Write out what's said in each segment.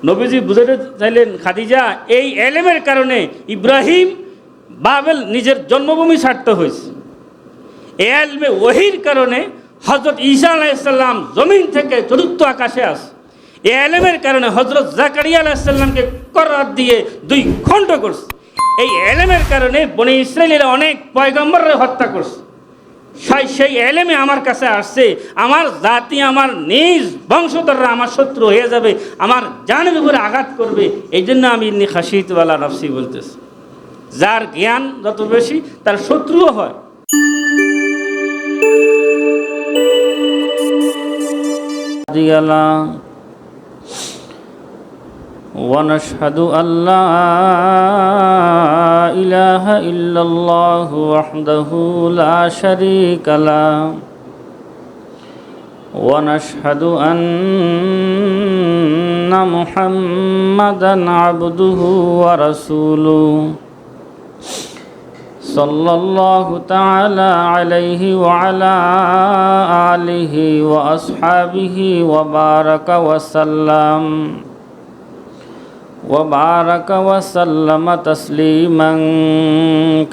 নবীজি বুঝাতে চাইলেন খাদিজা এই এলেমের কারণে ইব্রাহিম বাবেল নিজের জন্মভূমি ছাড়তে হয়েছে। এই এলমে ওহির কারণে হজরত ঈসা আলাইহিসসালাম জমিন থেকে চতুর্থ আকাশে আসে। এই এলেমের কারণে হজরত জাকারিয়া আলাইহিসসালামকে করাত দিয়ে 2 খণ্ড করছে। এই এলেমের কারণে বনি ইসরায়েলের অনেক পয়গম্বরকে হত্যা করছে। সেই এলেমে আমার কাছে আসছে, আমার জাতি আমার নিজ বংশধররা আমার শত্রু হয়ে যাবে, আমার জানের উপরে আঘাত করবে। এই জন্য আমি ইন্নী খাশিয়তু আলা নাফসি বলতেছি। যার জ্ঞান যত বেশি তার শত্রুও হয়। ونشهد أن لا إله إلا الله وحده لا شريك له ونشهد أن محمدا عبده ورسوله صلى الله تعالى عليه وعلى آله وأصحابه وبارك وسلم تسليما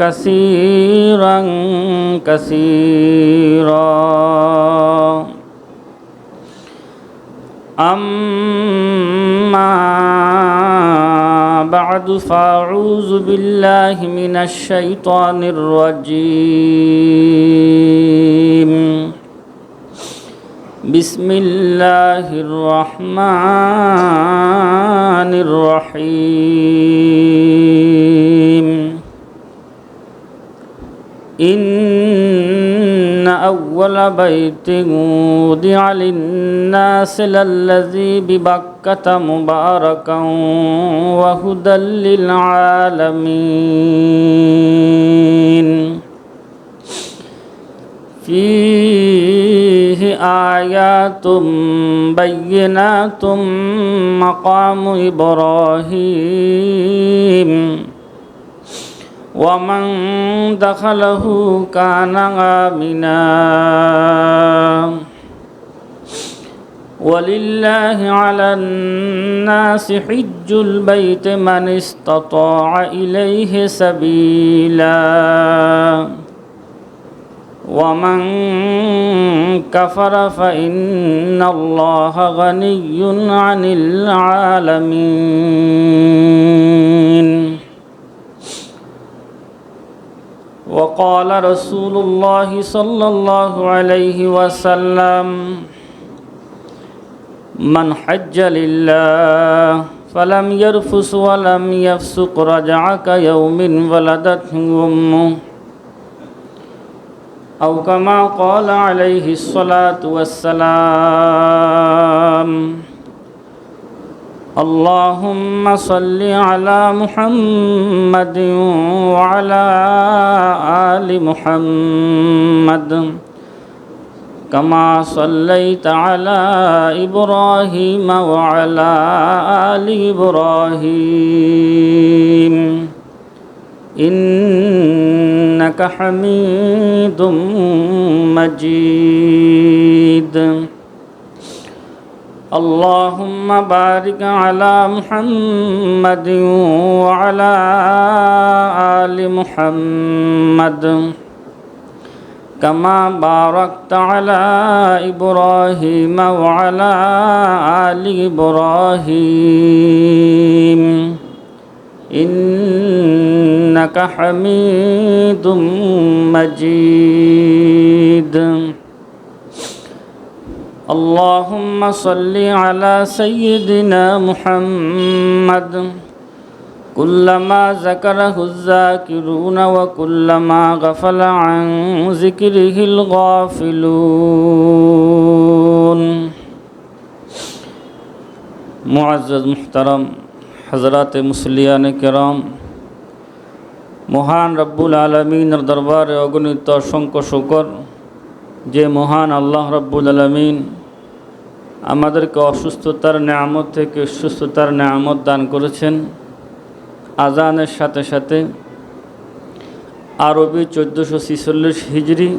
كثيرا أما بعد فأعوذ بالله من الشيطان الرجيم بسم الله الرحمن الرحيم إن أول بيت وضع للناس للذي ببكة مباركا وهدى للعالمين فيه آيات بينات مقام إبراهيم ومن دخله كان آمنا ولله على الناس حج البيت من استطاع إليه سبيلا ومن كفر فإن الله غني عن العالمين وقال رسول الله صلى الله عليه وسلم من حج لله فلم يرفث ولم يفسق رجع كيوم ولدته أمه أو كما قال عليه الصلاة والسلام اللهم صل على محمد وعلى آل محمد كما صليت على إبراهيم وعلى آل إبراهيم إنك حميد مجيد اللهم بارك على محمد وعلى آل محمد كما باركت على إبراهيم وعلى آل إبراهيم إنك حميد مجيد اللهم صل على سيدنا محمد كلما ذكره الذاكرون وكلما غفل عن ذكره الغافلون معزز محترم हज़रात मुसलियान किराम মহান রব্বুল আলমিনের দরবারে অগণিত অসংখ্য শুকর যে মহান আল্লাহ রব্বুল আলমিন আমাদেরকে অসুস্থতার নেয়ামত থেকে সুস্থতার নেয়ামত দান করেছেন। আজানের সাথে সাথে আরবি 1446 হিজরি,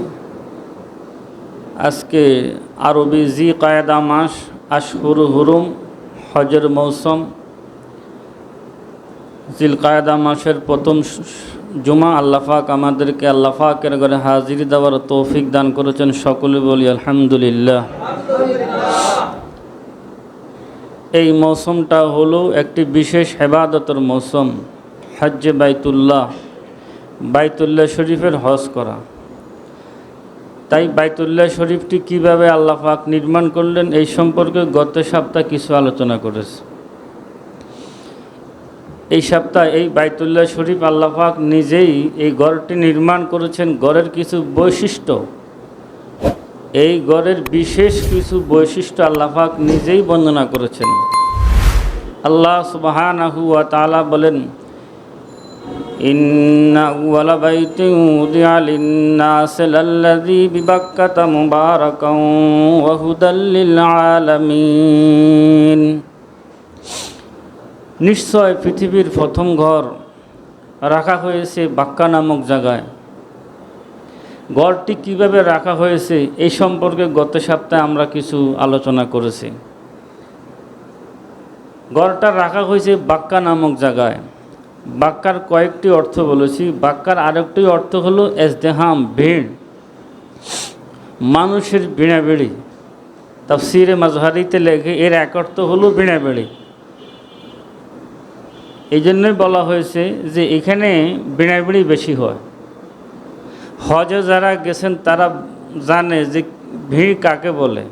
আজকে আরবি জি কায়দা মাস, আশহুর হুরুম, হজের মৌসুম, জিলকায়দা মাসের প্রথম জুমা। আল্লাহ পাক আমাদেরকে আল্লাহ পাকের ঘরে হাজির দেওয়ার তৌফিক দান করেছেন। সকলে বলি আলহামদুলিল্লাহ। এই মৌসুমটা হলো একটি বিশেষ ইবাদতের মৌসুম, হজ্জে বাইতুল্লাহ, বাইতুল্লাহ শরীফের হজ করা। তাই বাইতুল্লাহ শরীফটি কিভাবে আল্লাহ পাক নির্মাণ করলেন এই সম্পর্কে গত সপ্তাহে কিছু আলোচনা করেছে। এই সপ্তাহে এই বাইতুল্লাহ শরীফ আল্লাহ পাক নিজেই এই ঘরটি নির্মাণ করেছেন। ঘরের কিছু বৈশিষ্ট্য, এই ঘরের বিশেষ কিছু বৈশিষ্ট্য আল্লাহ পাক নিজেই বর্ণনা করেছেন। আল্লাহ সুবহানাহু ওয়া তাআলা বলেন, ইন্না আউওয়ালা বাইতিন উদিআ লিন-নাসি লাল্লাযী বিবাক্কাতা মুবারাকান ওয়া হুদাল লিল আলামিন। নিশ্চয় পৃথিবীর প্রথম ঘর রাখা হয়েছে বাক্কা নামক জায়গায়। ঘরটি কিভাবে রাখা হয়েছে এই সম্পর্কে গত সপ্তাহে আমরা কিছু আলোচনা করেছি। ঘরটা রাখা হয়েছে বাক্কা নামক জায়গায়। বাক্কার কয়েকটি অর্থ বলেছি। বাক্কার আরেকটি অর্থ হলো ইজদিহাম, ভিড়, মানুষের ভিড়াভিড়ি। তাফসীরে মাজহারিতে লেখে এর এক অর্থ হলো ভিড়াভিড়ি। এই জন্যই বলা হয়েছে যে এখানে ভিড়াভিড়ি বেশি হয়। হজে যারা গেছেন তারা জানে যে ভিড় কাকে বলে।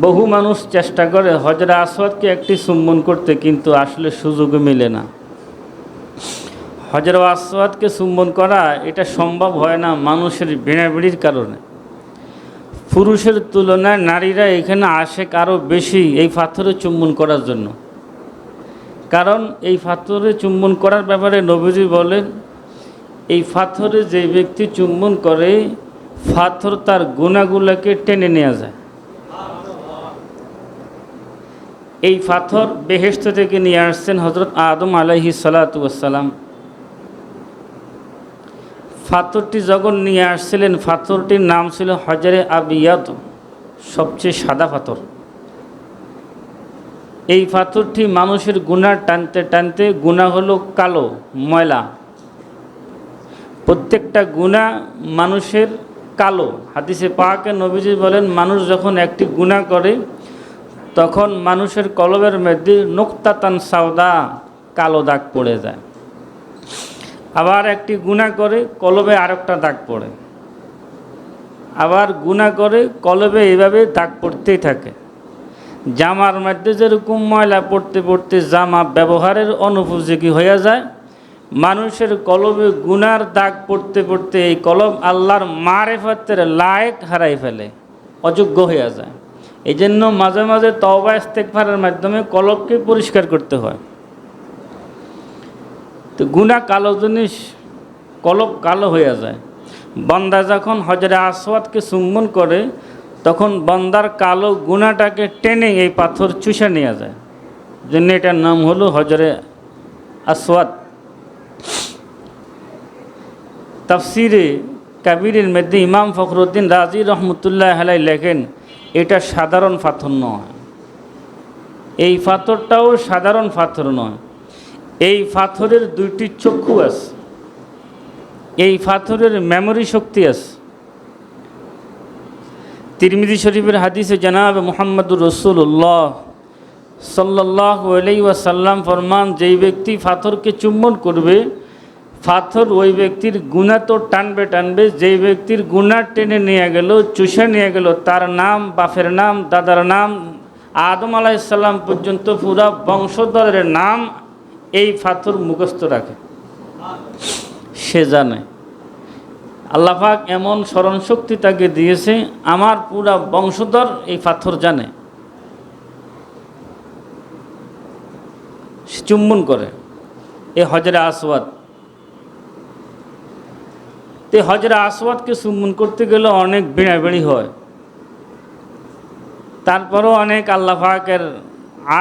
বহু মানুষ চেষ্টা করে হজরে আসওয়াদকে একটি চুম্বন করতে, কিন্তু আসলে সুযোগ মিলে না। হজরে আসওয়াদকে চুম্বন করা এটা সম্ভব হয় না মানুষের ভিড়াভিড়ির কারণে। পুরুষের তুলনায় নারীরা এখানে আসে আরও বেশি এই পাথরে চুম্বন করার জন্য। কারণ এই পাথরে চুম্বন করার ব্যাপারে নবীজি বলেন, এই পাথরে যে ব্যক্তি চুম্বন করে পাথর তার গুনাহগুলোকে টেনে নেওয়া যায়। এই পাথর বেহেশত থেকে নিয়ে আসছেন হযরত আদম আলাইহিস সালাতু ওয়াস সালাম। পাথরটি যখন নিয়ে আসছিলেন, পাথরটির নাম ছিল হজরে আবিয়াদ, সবচেয়ে সাদা পাথর। এই পাথরটি মানুষের গুনাহ টানতে টানতে, গুনাহ হলো কালো ময়লা, প্রত্যেকটা গুনাহ মানুষের কালো। হাদিসে পাকে নবীজি বলেন, মানুষ যখন একটি গুনাহ করে তখন মানুষের কলবের মধ্যে নুকতাতান সাওদা, কালো দাগ পড়ে যায়। আবার একটি গুনাহ করে কলবে আরেকটা দাগ পড়ে, আবার গুনাহ করে কলবে এইভাবে দাগ পড়তেই থাকে। জামার মধ্যে যেরকম ময়লা পড়তে পড়তে জামা ব্যবহারের অনুপযোগী হয়ে যায়, মানুষের কলবে গুনার দাগ পড়তে পড়তে এই কলব আল্লাহর মারিফতের লায়েক হারাই ফেলে, অযোগ্য হয়ে যায়। এই জন্য মাঝে মাঝে তওবা ইস্তেগফারের মাধ্যমে কলবকে পরিষ্কার করতে হয়। তো গুনাহ কালো জিনিস, কলব কালো হয়ে যায়। বান্দা যখন হজরে আসওয়াদকে চুম্বন করে তখন বান্দার কালো গুনাহটাকে টেনে এই পাথর চুষে নিয়ে যায়। জন্য এটার নাম হলো হজরে আসওয়াদ। তাফসিরে কাবিরের মধ্যে ইমাম ফখরুদ্দিন রাজি রহমতুল্লাহ আলাইহি লেখেন, এটা সাধারণ পাথর নয়। এই পাথরটাও সাধারণ পাথর নয়। এই পাথরের দুইটি চক্ষু আছে, এই পাথরের মেমোরি শক্তি আছে। তিরমিজি শরীফের হাদিসে জনাব মুহাম্মদুর রাসূলুল্লাহ সাল্লাল্লাহু আলাইহি ওয়াসাল্লাম ফরমান, যেই ব্যক্তি পাথরকে চুম্বন করবে, পাথর ওই ব্যক্তির গুনাহ তো টানবে টানবে, যেই ব্যক্তির গুনাহ টেনে নিয়ে গেল, চুষে নিয়ে গেল, তার নাম, বাপের নাম, দাদার নাম, আদম আলাইহিস সালাম পর্যন্ত পুরা বংশধরের নাম এই পাথর মুখস্থ রাখে। সে জানে আল্লাহ পাক এমন স্মরণ শক্তি তাকে দিয়েছে, আমার পুরা বংশধর এই পাথর জানে। চুম্বন করে এই হজরে আসওয়াদ। তো হজরে আসওয়াদকে চুম্বন করতে গেলে অনেক ভিড়াভিড়ি হয়। তারপরও অনেক আল্লাহ পাকের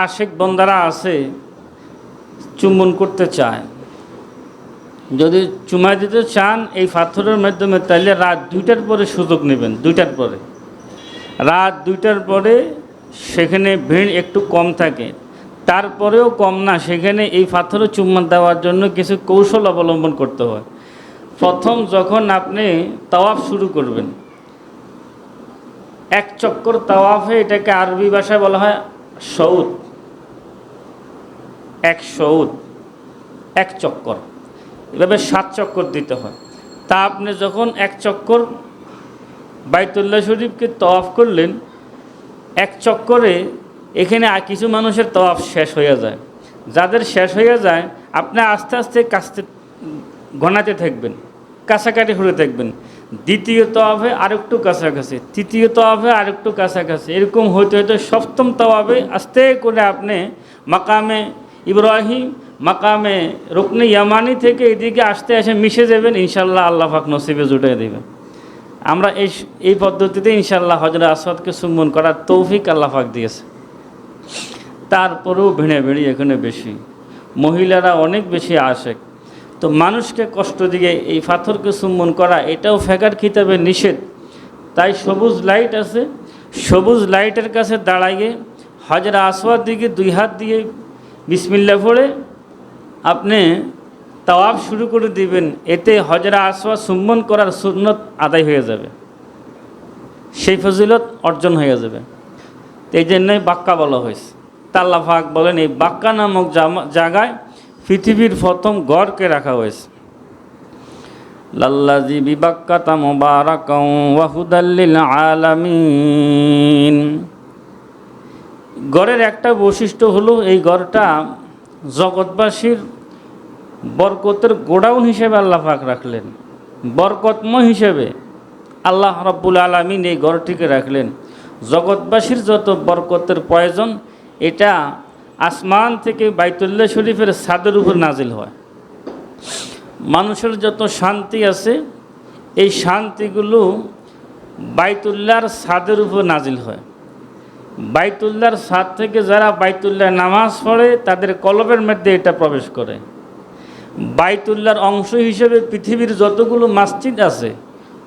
আশিক বান্দারা আছে চুম্বন করতে চায়। যদি চুমা দিতে চান এই পাথরের মাধ্যমে, তাহলে রাত 2টার পরে সুযোগ নেবেন। 2টার পরে, রাত 2টার পরে সেখানে ভিড় একটু কম থাকে, তারপরেও কম না, সেখানে এই পাথরে চুম্মা দেওয়ার জন্য কিছু কৌশল অবলম্বন করতে হয়। প্রথম যখন আপনি তাওয়াফ শুরু করবেন, এক চক্কর তাওয়াফে, এটাকে আরবি ভাষায় বলা হয় সৌদ, এক সৌদ, এক চক্কর, এভাবে 7 চক্কর দিতে হয়। তা আপনি যখন এক চক্কর বাইতুল্লাহ শরীফকে তাওয়াফ করলেন, এক চক্করে এখানে কিছু মানুষের তাওয়াফ শেষ হয়ে যায়। যাদের শেষ হয়ে যায়, আপনি আস্তে আস্তে কাছতে গণাতে থাকবেন, কাছাকাছি হয়ে থাকবেন। দ্বিতীয় তাওয়াফে আরেকটু কাছাকাছি, তৃতীয় তাওয়াফে আরেকটু কাছাকাছি, এরকম হইতে হইতে সপ্তম তাওয়াফে আস্তে করে আপনি মাকামে ইব্রাহিম, মাকামে রুকনে ইয়ামানি থেকে এদিকে আসতে এসে মিশে যাবেন। ইনশাল্লাহ আল্লাহ পাক নসিবে জুটিয়ে দেবেন। আমরা এই পদ্ধতিতে ইনশাল্লাহ হজরত আসওয়াদকে চুম্বন করার তৌফিক আল্লাহ পাক দিয়েছে। তারপরেও ভিড়ে এখানে বেশি, মহিলারা অনেক বেশি আশেক। তো মানুষকে কষ্ট দিয়ে এই পাথরকে চুম্বন করা, এটাও ফেকার কিতাবে নিষেধ। তাই সবুজ লাইট আছে, সবুজ লাইটের কাছে দাঁড়াইয়ে হজরত আসওয়াদ দিকে 2 হাত দিয়ে বিসমিল্লাহ পড়ে আপনি তাওয়াফ শুরু করে দিবেন। এতে হজরত আসওয়াদ চুম্বন করার সুন্নত আদায় হয়ে যাবে, সেই ফজিলত অর্জন হয়ে যাবে। এই জন্যই বাক্কা বলা হয়েছে। তা আল্লাহ পাক বলেন, এই বাক্কা নামক জায়গায় পৃথিবীর প্রথম গড়কে রাখা হয়েছে। লাল্লাযী বিবাক্কাতা মুবারাকান ওয়া হুদাল লিল আলামিন। গড়ের একটা বৈশিষ্ট্য হলো, এই গড়টা জগৎবাসীর বরকতের গোডাউন হিসেবে আল্লাহ পাক রাখলেন, বরকতময় হিসেবে আল্লাহ রাব্বুল আলামিন এই গড়টিকে রাখলেন। জগৎবাসীর যত বরকতের প্রয়োজন, এটা আসমান থেকে বাইতুল্লাহ শরীফের ছাদের উপর নাজিল হয়। মানুষের যত শান্তি আছে, এই শান্তিগুলো বাইতুল্লাহর ছাদের উপর নাজিল হয়। বাইতুল্লাহর ছাদ থেকে যারা বাইতুল্লাহ নামাজ পড়ে, তাদের কলবের মধ্যে এটা প্রবেশ করে। বাইতুল্লাহর অংশ হিসেবে পৃথিবীর যতগুলো মসজিদ আছে,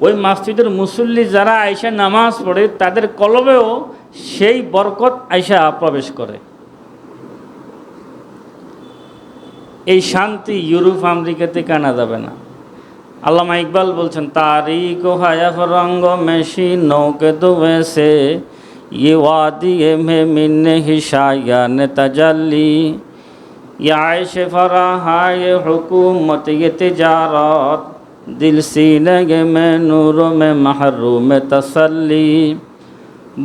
ওই মসজিদের মুসল্লি যারা আয়সা নামাজ পড়ে, তাদের কলবেও সেই বরকত আয়সা প্রবেশ করে। এই শান্তি ইউরোপ আমেরিকাতে কানা যাবে না। আল্লামা ইকবাল বলছেন, তারিক হায়াফ রঙ্গ মেশি নৌকে দুবেসে ये वादी में मिन हिशायान तजल्ली, ये आयश फराहा ये हुकूमत ये तिजारत, दिल सीने में नूरों में महरूम तसल्ली।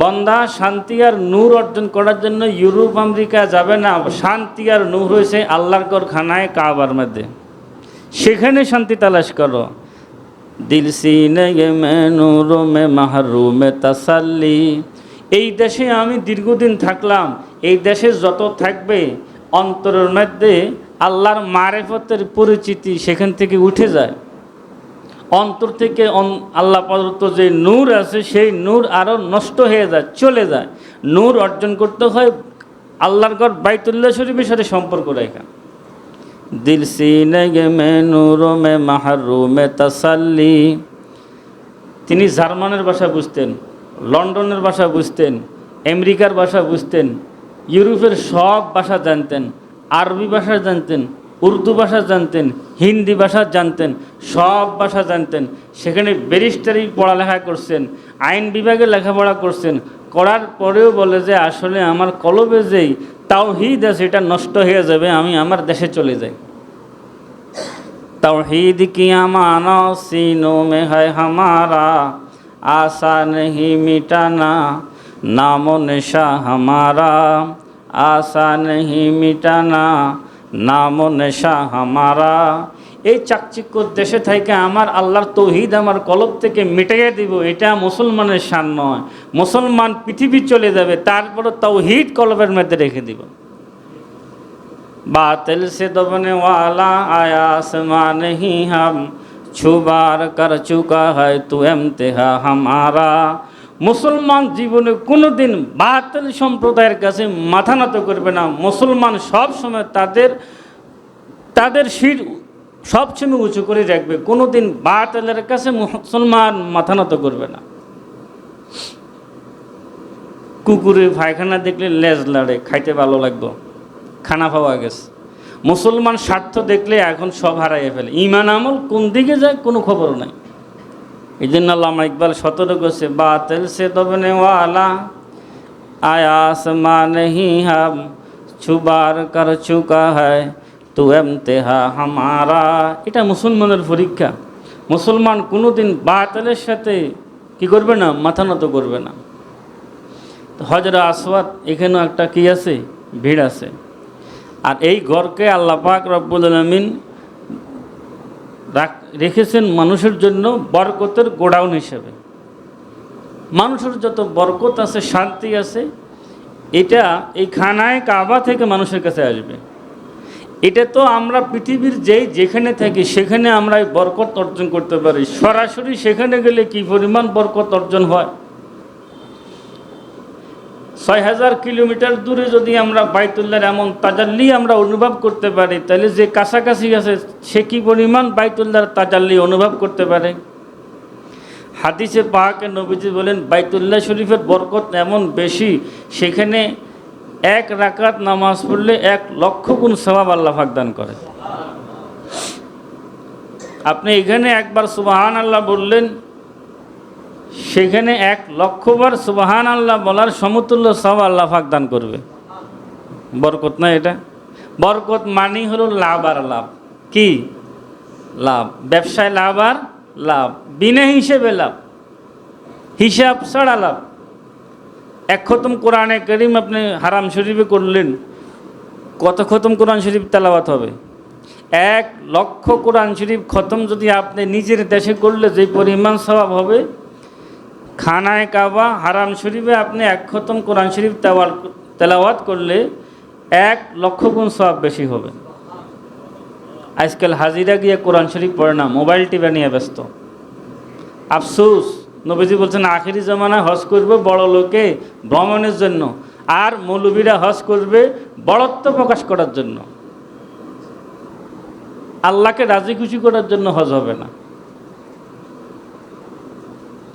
বন্দা শান্তি আর নূর অর্জন করার জন্য ইউরোপ আমেরিকা যাবে না। শান্তি আর নূর হয়েছে আল্লাহর ঘর খানায় কাবার মধ্যে, সেখানে শান্তি তালাশ করো। দিল সিনে মে নূরো মে মাহরুম তাসাল্লি। এই দেশে আমি দীর্ঘদিন থাকলাম, এই দেশে যত থাকবে অন্তরের মধ্যে আল্লাহর মারেফতের পরিচিতি সেখান থেকে উঠে যায়। অন্তর থেকে আল্লাহ প্রদত্ত যে নূর আছে, সেই নূর আরও নষ্ট হয়ে যায়, চলে যায়। নূর অর্জন করতে হয় আল্লাহর ঘর বাইতুল্লাহ শরীফের সাথে সম্পর্ক রেখা। দিল সিনে মে নূরো মে মাহরুম তাসাল্লি। তিনি জার্মানের ভাষা বুঝতেন, লন্ডনের ভাষা বুঝতেন, আমেরিকার ভাষা বুঝতেন, ইউরোপের সব ভাষা জানতেন, আরবি ভাষা জানতেন, উর্দু ভাষা জানতেন, হিন্দি ভাষা জানতেন, সব ভাষা জানতেন। সেখানে ব্যারিস্টারি পড়ালেখা করছেন, আইন বিভাগে লেখাপড়া করছেন। করার পরেও বলে যে আসলে আমার কলবে যেই তাওহীদ আছে, এটা নষ্ট হয়ে যাবে, আমি আমার দেশে চলে যাই। তাওহীদ কি আমানা सीनों में है हमारा, आशा नहीं मिटाना नामो निशा हमारा, आशा नहीं मिटाना नामो निशा हमारा। এই চাকচিক্য দেশে থেকে আমার আল্লাহর তৌহিদ আমার কলব থেকে মিটাইয়া দিব, এটা মুসলমানের শান নয়। মুসলমান পৃথিবী চলে যাবে, তারপরে তৌহিদ কলবের মধ্যে রেখে দিব। बातिल से दबने वाला आया आसमां नहीं, हम छुबार कर चुका है तू इम्तिहा हमारा। মুসলমান জীবনে কোনো দিন বাতিল সম্প্রদায়ের কাছে মাথা নত করবে না। মুসলমান সব সময় তাদের শির সবসময় উঁচু করে রাখবে। কোনো দিন বাতিলের কাছে মুসলমান মাথা নত করবে না। কুকুরে পায়খানা দেখলে লেজ লাড়ে, খাইতে ভালো লাগতো, খানা পাওয়া গেছে। মুসলমান স্বার্থ দেখলে এখন সব হারাইয়ে ফেলে, ইমান আমল কোন দিকে যায় কোনো খবর নাই। এই জন্য আল্লামা ইকবাল সতর্ক করছে, বাতিল সে দবনে ওয়ালা আয়া আসমা নেহি হাম ছুবার কর চুকা হ্যায় তু ইমতিহা হামারা। এটা মুসলমানের পরীক্ষা। মুসলমান কোনোদিন বাতিলের সাথে কি করবে না, মাথা নত করবে না। হজরে আসওয়াদ এখানেও একটা কি আছে, ভিড় আছে। আর এই ঘরকে আল্লাহ পাক রব্বুল আলামিন রেখেছেন মানুষের জন্য বরকতের গোডাউন হিসেবে। মানুষের যত বরকত আছে, শান্তি আছে, এটা এই খানায় কাবা থেকে মানুষের কাছে আসবে। এটা তো আমরা পৃথিবীর যেখানে থাকি সেখানে আমরা এই বরকত অর্জন করতে পারি। সরাসরি সেখানে গেলে কি পরিমাণ বরকত অর্জন হয়। ৬,০০০ কিলোমিটার দূরে যদি আমরা বাইতুল্লাহর এমন তাজাল্লি আমরা অনুভব করতে পারি, তাহলে যে কাছাকাছি আছে সে কি পরিমাণ বাইতুল্লাহর তাজাল্লি অনুভব করতে পারে। হাদিসে পাকে নবীজি বলেন, বাইতুল্লাহ শরীফের বরকত এমন বেশি, সেখানে এক রাকাত নামাজ পড়লে ১,০০,০০০ গুণ সওয়াব আল্লাহ পাক দান করে। আপনি এখানে একবার সুবহান আল্লাহ বললেন, সেখানে ১,০০,০০০ বার সুবহান আল্লাহ বলার সমতুল্য সওয়াব আল্লাহ পাক দান করবে। বরকত না এটা? বরকত মানেই হলো লাভ আর লাভ। কি লাভ? ব্যবসায় লাভ আর লাভ, বিনা হিসেবে লাভ, হিসাব ছাড়া লাভ। এক খতম কোরআনে কারীম আপনি হারাম শরীফে করলেন, কত খতম কোরআন শরীফ তেলাওয়াত হবে? ১,০০,০০০ কোরআন শরীফ খতম যদি আপনি নিজের দেশে করলে যে পরিমাণ সওয়াব হবে, খানায় কাবা হারাম শরীফে আপনি ১ খতম কোরআন শরীফ তেলাওয়াত করলে ১,০০,০০০ গুণ সওয়াব বেশি হবে। আজকাল হাজিরা গিয়ে কোরআন শরীফ পড়ে না, মোবাইল টিপে নিয়ে ব্যস্ত। আফসোস, নবীজি বলছেন আখিরি জমানায় হজ করবে বড় লোকে ভ্রমণের জন্য, আর মৌলবীরা হজ করবে বড়ত্ব প্রকাশ করার জন্য। আল্লাহকে রাজি খুশি করার জন্য হজ হবে না।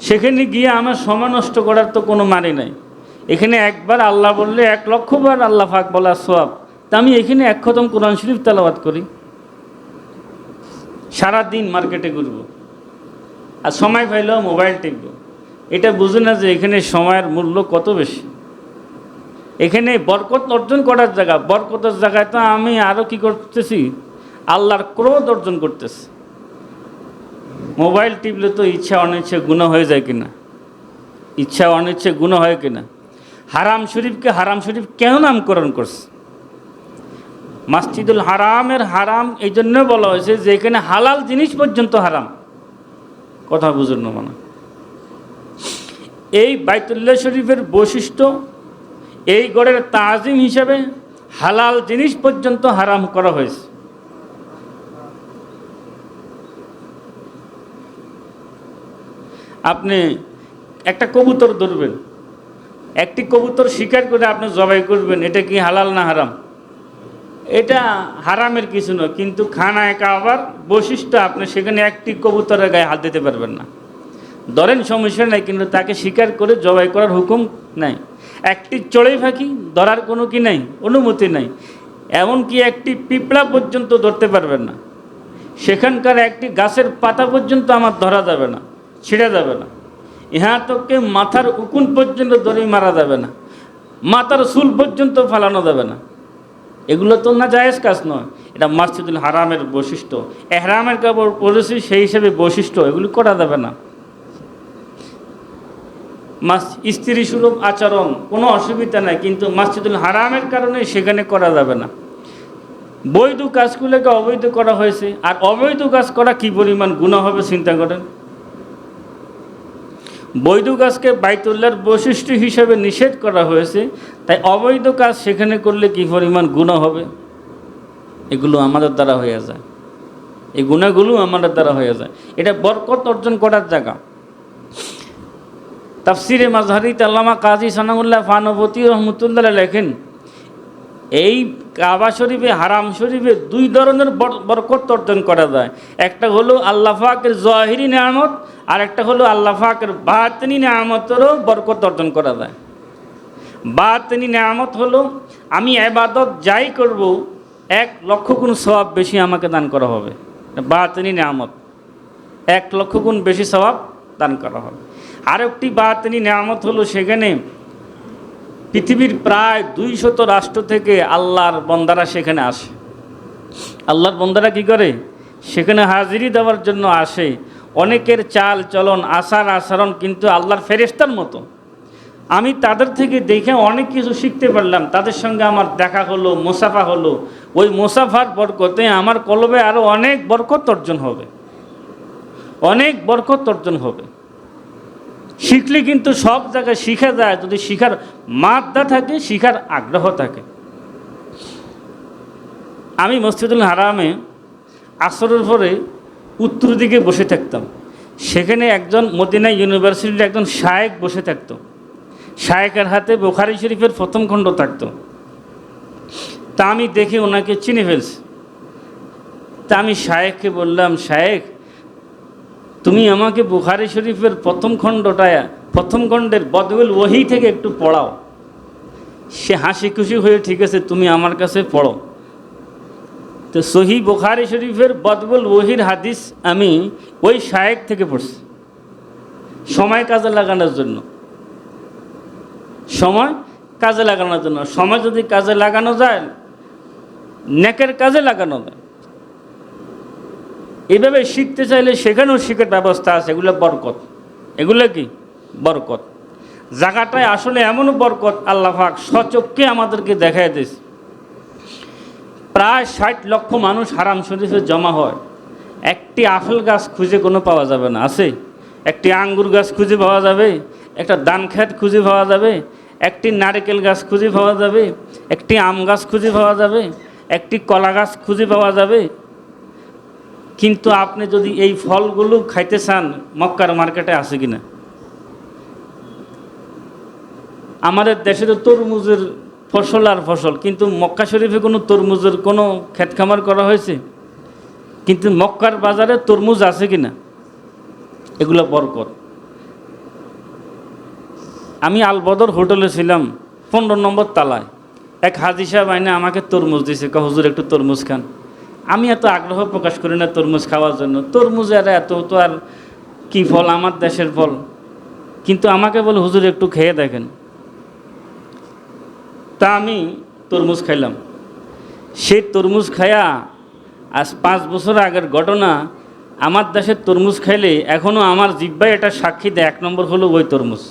সেখানে গিয়ে আমার সময় নষ্ট করার তো কোনো মানে নাই। এখানে একবার আল্লাহ বললে ১,০০,০০০ বার আল্লাহ পাক বলা সওয়াব। তা আমি এখানে ১ খতম কোরআন শরীফ তেলাওয়াত করি, সারাদিন মার্কেটে ঘুরবো, আর সময় পাইলেও মোবাইল টিপব। এটা বুঝে না যে এখানে সময়ের মূল্য কত বেশি। এখানে বরকত অর্জন করার জায়গা, বরকতের জায়গায় তো আমি আরও কি করতেছি, আল্লাহর ক্রোধ অর্জন করতেছি। মোবাইল টিপলে তো ইচ্ছা অনিচ্ছা গুনাহ হয়ে যায় কিনা, ইচ্ছা অনিচ্ছা গুনাহ হয় কিনা। হারাম শরীফকে হারাম শরীফ কেন নামকরণ করছে? মসজিদুল হারামের হারাম এই জন্য বলা হয়েছে যে এখানে হালাল জিনিস পর্যন্ত হারাম। কথা বুঝুন না মানে, এই বাইতুল্লাহ শরীফের বৈশিষ্ট্য, এই গড়ের তাজিম হিসাবে হালাল জিনিস পর্যন্ত হারাম করা হয়েছে। আপনি একটা কবুতর ধরবেন, একটি কবুতর শিকার করে আপনি জবাই করবেন, এটা কি হালাল না হারাম? এটা হারামের কিছু নয়, কিন্তু খানায় কাবার বৈশিষ্ট্য আপনি সেখানে একটি কবুতরের গায়ে হাত দিতে পারবেন না। ধরেন সমস্যা নাই, কিন্তু তাকে শিকার করে জবাই করার হুকুম নাই। একটি চড়ুই পাখি ধরার কোনো কি নাই, অনুমতি নাই। এমনকি একটি পিঁপড়া পর্যন্ত ধরতে পারবেন না। সেখানকার একটি গাছের পাতা পর্যন্ত আমার ধরা যাবে না, ছিঁড়া যাবে না। ইহা তোকে মাথার উকুন পর্যন্ত ধরে মারা যাবে না, মাথার চুল পর্যন্ত ফালানো যাবে না। এগুলো তো না জায়েজ কাজ নয়। এটা মসজিদুল হারামের বৈশিষ্ট্য, এহরামের কাপড় পরেছি সেই হিসেবে বৈশিষ্ট্য, এগুলি করা যাবে না। স্ত্রী সুলভ আচরণ কোনো অসুবিধা নাই, কিন্তু মসজিদুল হারামের কারণে সেখানে করা যাবে না। বৈধ কাজগুলোকে অবৈধ করা হয়েছে, আর অবৈধ কাজ করা কি পরিমাণ গুনাহ হবে চিন্তা করেন। বৈধ কাজকে বাইতুল্লাহর বৈশিষ্ট্য হিসাবে নিষেধ করা হয়েছে, তাই অবৈধ কাজ সেখানে করলে কি পরিমাণ গুনাহ হবে। এগুলো আমাদের দ্বারা হয়ে যায়, এই গুনাহগুলো আমাদের দ্বারা হয়ে যায়। এটা বরকত অর্জন করার জায়গা। তাফসিরে মাজহারিতে আল্লামা কাজী সানাউল্লাহ ফানবতী রহমতুল্লাহ লেখেন, এই কাবা শরীফে হারাম শরীফে 2 ধরনের বরকত অর্জন করা যায়। একটা হলো আল্লাহ পাকের জাহিরি নিয়ামত, আর একটা হলো আল্লাহ পাকের বাতিনি নিয়ামতেরও বরকত অর্জন করা যায়। বাতিনি নেয়ামত হলো আমি ইবাদত যাই করব 1,00,000 গুণ সওয়াব বেশি আমাকে দান করা হবে। বাতিনি নেয়ামত 1,00,000 গুণ বেশি সওয়াব দান করা হবে। আরেকটি বাতিনি নেয়ামত হলো সেখানে পৃথিবীর প্রায় 200 রাষ্ট্র থেকে আল্লাহর বান্দারা সেখানে আসে। আল্লাহর বান্দারা কি করে? সেখানে হাজিরি দেওয়ার জন্য আসে। অনেকের চাল চলন আচার আচরণ কিন্তু আল্লাহর ফেরেশতার মতো। আমি তাদের থেকে দেখে অনেক কিছু শিখতে পারলাম। তাদের সঙ্গে আমার দেখা হলো, মুসাফা হলো। ওই মুসাফার বরকতে আমার কলবে আরও অনেক বরকত অর্জন হবে, অনেক বরকত অর্জন হবে। শিখলে কিন্তু সব জায়গায় শিখা যায় যদি শিখার মাদ্দা থাকে, শিখার আগ্রহ থাকে। আমি মসজিদুল হারামে আসরের পরে উত্তর দিকে বসে থাকতাম। সেখানে একজন মদিনা ইউনিভার্সিটির একজন শায়েখ বসে থাকতো। শায়েখের হাতে বুখারী শরীফের প্রথম খণ্ড থাকতো। তা আমি দেখে ওনাকে চিনে ফেলছি। তা আমি শায়েখকে বললাম, শায়েখ তুমি আমাকে বুখারী শরীফের প্রথম খণ্ডের বদউল ওহী থেকে একটু পড়াও। সে হাসি খুশি হয়ে ঠিক আছে তুমি আমার কাছে পড়ো। তো সহিহ বুখারী শরীফের বদউল ওহীর হাদিস আমি ওই শায়েখ থেকে পড়ছি, সময় কাজে লাগানোর জন্য। সময় কাজে লাগানোর জন্য, সময় যদি কাজে লাগানো যায় নেকের কাজে লাগানো যায়। এইভাবে শিখতে চাইলে সেখানেও শিখার ব্যবস্থা আছে। এগুলো বরকত, এগুলো কি বরকত। জায়গাটায় আসলে এমনও বরকত আল্লাহ পাক সচক্ষে আমাদেরকে দেখায় দিয়েছে। প্রায় 60 লক্ষ মানুষ হারাম শরীফে জমা হয়। একটি আপেল গাছ খুঁজে কোনো পাওয়া যাবে না, আছে? একটি আঙ্গুর গাছ খুঁজে পাওয়া যাবে, একটা ধান খেত খুঁজে পাওয়া যাবে, একটি নারকেল গাছ খুঁজে পাওয়া যাবে, একটি আম গাছ খুঁজে পাওয়া যাবে, একটি কলা গাছ খুঁজে পাওয়া যাবে। কিন্তু আপনি যদি এই ফলগুলো খাইতে চান মক্কার মার্কেটে আছে কিনা? আমাদের দেশে তো তরমুজের ফসল আর ফসল, কিন্তু মক্কা শরীফে কোনো তরমুজের কোনো ক্ষেত খামার করা হয়েছে? কিন্তু মক্কার বাজারে তরমুজ আছে কিনা? এগুলো বরকত। আমি আলবদর হোটেলে ছিলাম 15 নম্বর তলায়। এক হাজি সাহেব আইনে আমাকে তরমুজ দিয়েছে, হুজুর একটু তরমুজ খান। আমি এত আগ্রহ প্রকাশ করি না তরমুজ খাওয়ার জন্য। তরমুজ আর এত তো আর কি ফল, আমার দেশের ফল। কিন্তু আমাকে বলে হুজুর একটু খেয়ে দেখেন। তা আমি তরমুজ খাইলাম। সেই তরমুজ খায়া আজ 5 বছর আগের ঘটনা। আমার দেশের তরমুজ খাইলে এখনও আমার জিহ্বায় এটা সাক্ষী দেয়। 1 নম্বর হলো ওই তরমুজ।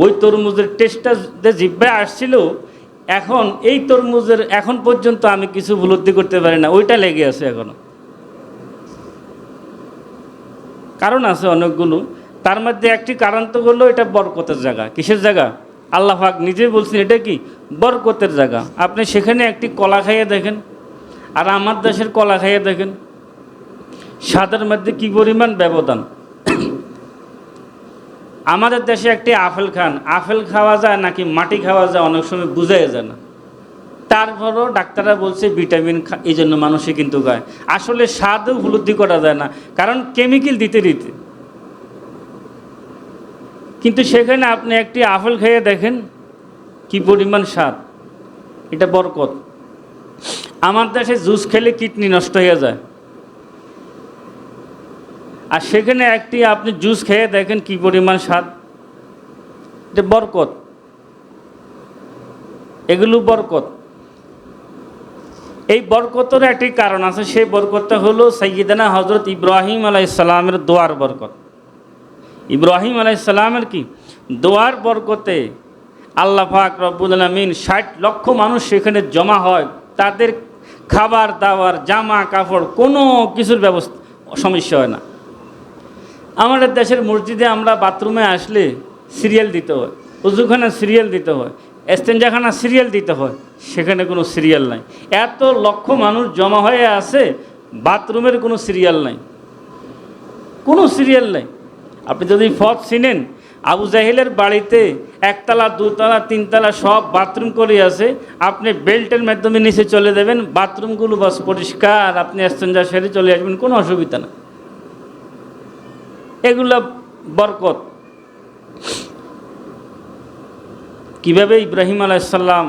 ওই তরমুজের টেস্টটা যে জিহ্বায় আসছিল, এখন এই তরমুজের এখন পর্যন্ত আমি কিছু উপলব্ধি করতে পারি না, ওইটা লেগে আছে এখনো। কারণ আছে অনেকগুলো, তার মধ্যে একটি কারণ তো হলো এটা বরকতের জায়গা। কিসের জায়গা? আল্লাহ পাক নিজে বলছেন এটা কি বরকতের জায়গা। আপনি সেখানে একটি কলা খাইয়ে দেখেন আর আমার দেশের কলা খাইয়ে দেখেন, স্বাদের মধ্যে কি পরিমাণ ব্যবধান। আমাদের দেশে একটি আপেল খান, আপেল খাওয়া যায় নাকি মাটি খাওয়া যায় অনেক সময় বুঝাই যায় না। তারপরও ডাক্তাররা বলছে ভিটামিন এই জন্য মানুষে কিন্তু খায়। আসলে স্বাদও উপলব্ধি করা যায় না, কারণ কেমিক্যাল দিতে দিতে। কিন্তু সেখানে আপনি একটি আপেল খেয়ে দেখেন কি পরিমাণ স্বাদ, এটা বরকত। আমার দেশে জুস খেলে কিডনি নষ্ট হয়ে যায়, আর সেখানে একটি আপনি জুস খেয়ে দেখেন কি পরিমাণ স্বাদ, এটা বরকত। এগুলো বরকত। এই বরকতের একটি কারণ আছে, সেই বরকতটা হলো সাইয়্যিদানা হযরত ইব্রাহিম আলাইহিস সালামের দোয়ার বরকত। ইব্রাহিম আলাইহিস সালামের কি দোয়ার বরকতে আল্লাহ পাক রব্বুল আলামিন 60 লক্ষ মানুষ সেখানে জমা হয়। তাদের খাবার দাবার জামা কাপড় কোনো কিছুর সমস্যা হয় না। আমাদের দেশের মসজিদে আমরা বাথরুমে আসলে সিরিয়াল দিতে হয়, উযুখানা সিরিয়াল দিতে হয়, এস্তেঞ্জাখানা সিরিয়াল দিতে হয়। সেখানে কোনো সিরিয়াল নাই। এত লক্ষ মানুষ জমা হয়ে আছে, বাথরুমের কোনো সিরিয়াল নাই, কোনো সিরিয়াল নাই। আপনি যদি ফত চিনেন, আবু জাহেলের বাড়িতে 1 তলা 2 তলা 3 তলা সব বাথরুম করে আছে। আপনি বেল্টের মাধ্যমে নিচে চলে যাবেন, বাথরুমগুলো বাস পরিষ্কার, আপনি এস্তেঞ্জা সেরে চলে আসবেন, কোনো অসুবিধা না। এগুলা বরকত। কিভাবে ইব্রাহিম আলাইসাল্লাম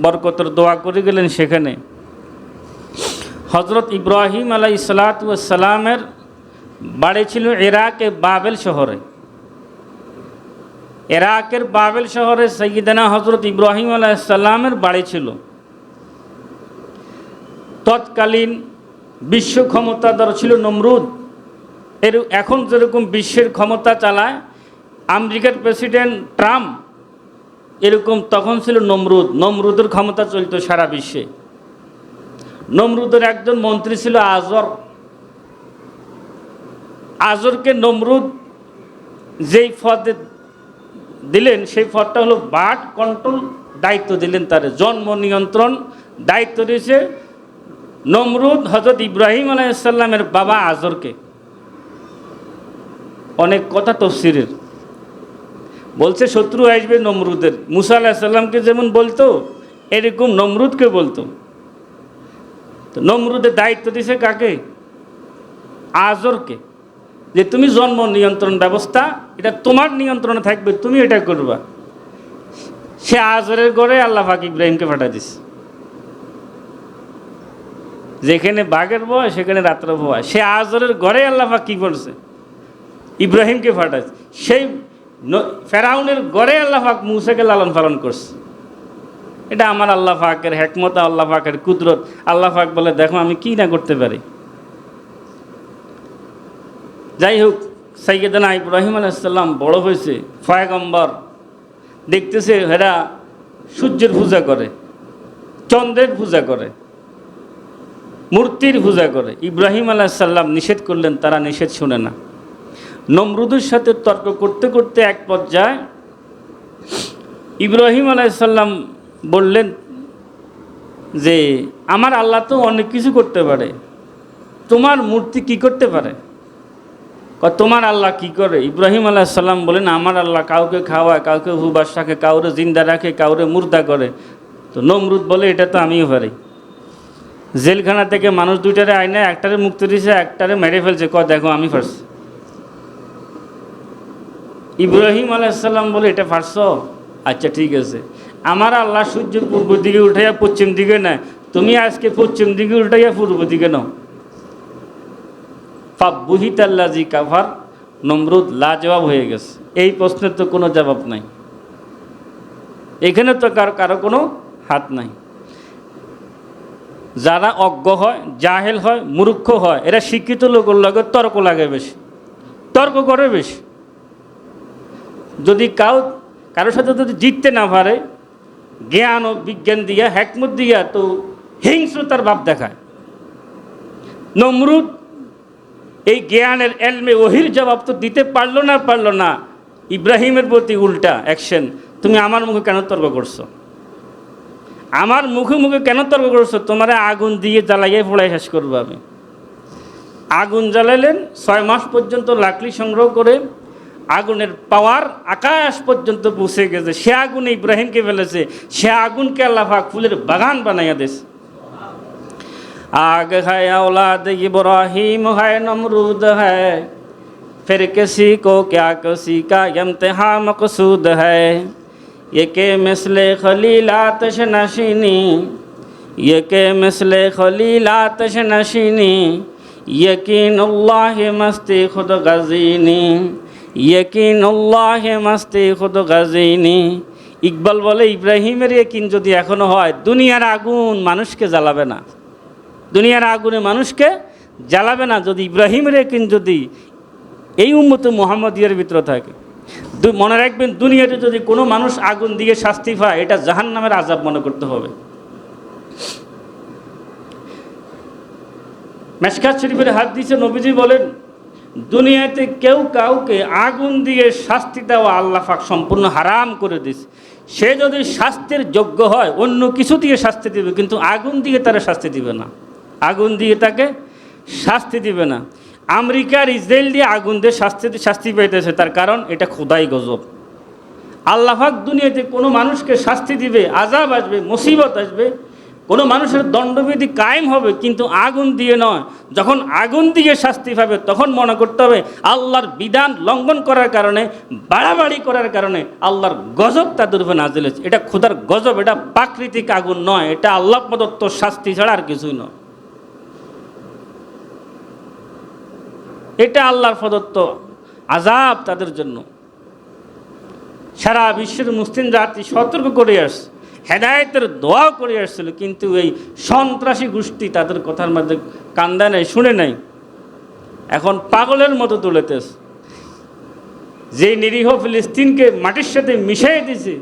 বরকতের দোয়া করে গেলেন সেখানে। হজরত ইব্রাহিম আলাইসালামের বাড়ি ছিল ইরাকে বাবেল শহরে। ইরাকের বাবেল শহরে সাইয়্যিদানা হজরত ইব্রাহিম আলাইসাল্লামের বাড়ি ছিল। তৎকালীন বিশ্ব ক্ষমতাধর ছিল নমরুদ। এখন যেরকম বিশ্বের ক্ষমতা চালায় আমেরিকার প্রেসিডেন্ট ট্রাম্প, এরকম তখন ছিল নমরুদ। নমরুদের ক্ষমতা চলত সারা বিশ্বে। নমরুদের একজন মন্ত্রী ছিল আজর। আজরকে নমরুদ যেই পদে দিলেন সেই পদটা হলো বার্ড কন্ট্রোল দায়িত্ব দিলেন, তার জন্ম নিয়ন্ত্রণ দায়িত্ব দিয়েছে নমরুদ হজরত ইব্রাহিম আলাইহিসসালামের বাবা আজরকে। অনেক কথা তফসিরের বলছে, শত্রু আসবে নমরুদের, মুসা আলাইহিসসালামকে যেমন বলতো এরকম নমরুদকে বলতো। তো নমরুদের দায়িত্ব দিয়েছে কাকে? আজরকে, যে তুমি জন্ম নিয়ন্ত্রণ ব্যবস্থা এটা তোমার নিয়ন্ত্রণে থাকবে, তুমি এটা করবা। সে আজরের ঘরে আল্লাহ পাক ইব্রাহিমকে পাঠিয়ে দিছে। যেখানে বাঘের ভয় সেখানে রাত্র ভয়, সে আজরের ঘরে আল্লাহ পাক কী করছে? ইব্রাহিমকে পাঠাইছে। সেই ফেরাউনের ঘরে আল্লাহ পাক মুসাকে লালন পালন করছে। এটা আমার আল্লাহ পাকের হেকমত, আল্লাহ পাকের কুদরত। আল্লাহ পাক বলে, দেখো আমি কি না করতে পারি। যাই হোক, সাইয়্যিদানা ইব্রাহিম আলাইহিসসালাম বড় হয়েছে, পয়গম্বর। দেখতেছে এরা সূর্যের পূজা করে, চন্দ্রের পূজা করে, মূর্তির পূজা করে। ইব্রাহিম আলাইহিসসালাম নিষেধ করলেন, তারা নিষেধ শুনে না। নমরুদের সাথে তর্ক করতে করতে এক পর্যায়ে ইব্রাহিম আলাইহিসসালাম বললেন যে আমার আল্লাহ তো অনেক কিছু করতে পারে, তোমার মূর্তি কি করতে পারে? তোমার আল্লাহ কি করে? ইব্রাহিম আলাইহিসসালাম বলেন, আমার আল্লাহ কাউকে খাওয়ায়, কাউকে উপবাস রাখে, কাউরে জিন্দা রাখে, কাউরে মুর্দা করে। তো নমরুদ বলে, এটা তো আমিও পারি। জেলখানা থেকে মানুষ দুইটারে আইনে একটারে মুক্তি দিয়েছে, একটারে মেরে ফেলছে, দেখো আমি পারছি। ইব্রাহিম আলাইহিসসালাম বলে, এটা পারছ? আচ্ছা ঠিক আছে, আমার আল্লাহ সূর্য পূর্ব দিকে উঠাইয়া পশ্চিম দিকে নেয়, তুমি আজকে পশ্চিম দিকে উঠাইয়া পূর্ব দিকে নাও। ফাবুহিতাল্লাযী কাফার, নমরুদ লাজবাব হয়ে গেছে। এই প্রশ্নের তো কোনো জবাব নাই, এখানে তো কারো কোনো হাত নাই। যারা অজ্ঞ হয়, জাহেল হয়, মূর্খ হয়, এরা শিক্ষিত লোকের লগে তর্ক লাগে বেশি, তর্ক করে বেশি। যদি কারোর সাথে যদি জিততে না পারে জ্ঞান ও বিজ্ঞান দিয়া, হেকমত দিয়া, তো হিংস্রতার ভাব দেখায়। নমরুদ এই জ্ঞানের এলমে ওহির জবাব তো দিতে পারলো না। ইব্রাহিমের প্রতি উল্টা অ্যাকশন, তুমি আমার মুখে কেন তর্ক করছো? আমার মুখে মুখে কেন তর্ক করছো? তোমার আগুন দিয়ে জ্বালাইয়ে ফোড়াই শেষ করবো আমি। আগুন জ্বালাইলেন, 6 মাস পর্যন্ত লাকড়ি সংগ্রহ করে আগুনের পাওয়ার আকাশ পর্যন্ত পৌঁছে গেছে। সে আগুনে ইব্রাহিমকে ফেলেছে, সে আগুনকে আল্লাহ পাক ফুলের বাগান বানাইয়া দিয়েছে। आग है औलाद इब्राहिम है नमरूद है, फिर किसी को क्या किसी का इम्तिहान मकसूद है। ये के मिसले खलील आतिश नशीनी, ये के मिसले खलील आतिश नशीनी, यकीनुल्लाह मस्ती खुद गजीनी, यकीनुल्लाह मस्ती खुद गजीनी। ইকবাল বলে, ইব্রাহিমের ইয়াকিন যদি এখনো হয়, দুনিয়ার আগুন মানুষকে জ্বালাবে না, দুনিয়ার আগুনে মানুষকে জ্বালাবে না। যদি ইব্রাহিমের ইয়াকিন যদি এই উম্মতে মুহাম্মদিয়ার ভিতরে থাকে। মনে রাখবেন, দুনিয়াতে যদি কোনো মানুষ আগুন দিয়ে শাস্তি পায়, এটা জাহান্নামের আযাব মনে করতে হবে। মেশকাত শরীফের হাদিসে নবীজি বলেন, দুনিয়াতে কেউ কাউকে আগুন দিয়ে শাস্তি দেওয়া আল্লাহ পাক সম্পূর্ণ হারাম করে দিয়েছে। সে যদি শাস্তির যোগ্য হয় অন্য কিছু দিয়ে শাস্তি দিবে, কিন্তু আগুন দিয়ে তারা শাস্তি দিবে না, আগুন দিয়ে তাকে শাস্তি দিবে না। আমেরিকার ইসরায়েল দিয়ে আগুন দিয়ে শাস্তি পাইতেছে, তার কারণ এটা খোদাই গজব। আল্লাহ পাক দুনিয়াতে কোনো মানুষকে শাস্তি দিবে, আযাব আসবে, মুসিবত আসবে, কোনো মানুষের দণ্ডবিধি কায়েম হবে, কিন্তু আগুন দিয়ে নয়। যখন আগুন দিয়ে শাস্তি পাবে তখন মনে করতে হবে আল্লাহর বিধান লঙ্ঘন করার কারণে, বাড়াবাড়ি করার কারণে আল্লাহর গজব তাদের উপরে নাজিল হয়েছে। এটা খোদার গজব, এটা প্রাকৃতিক আগুন নয়, এটা আল্লাহ প্রদত্ত শাস্তি ছাড়া আর কিছুই নয়। এটা আল্লাহর প্রদত্ত আযাব তাদের জন্য। সারা বিশ্বের মুসলিম জাতি সতর্ক করে আসছে, হেদায়েতের দোয়া করে আসছিল, কিন্তু এই সন্ত্রাসী গোষ্ঠী তাদের কথার মধ্যে কান দেয় নাই, শুনে নাই। এখন পাগলের মতো তুলেতেছে। যে নিরীহ ফিলিস্তিনকে মাটির সাথে মিশিয়ে দিয়েছে,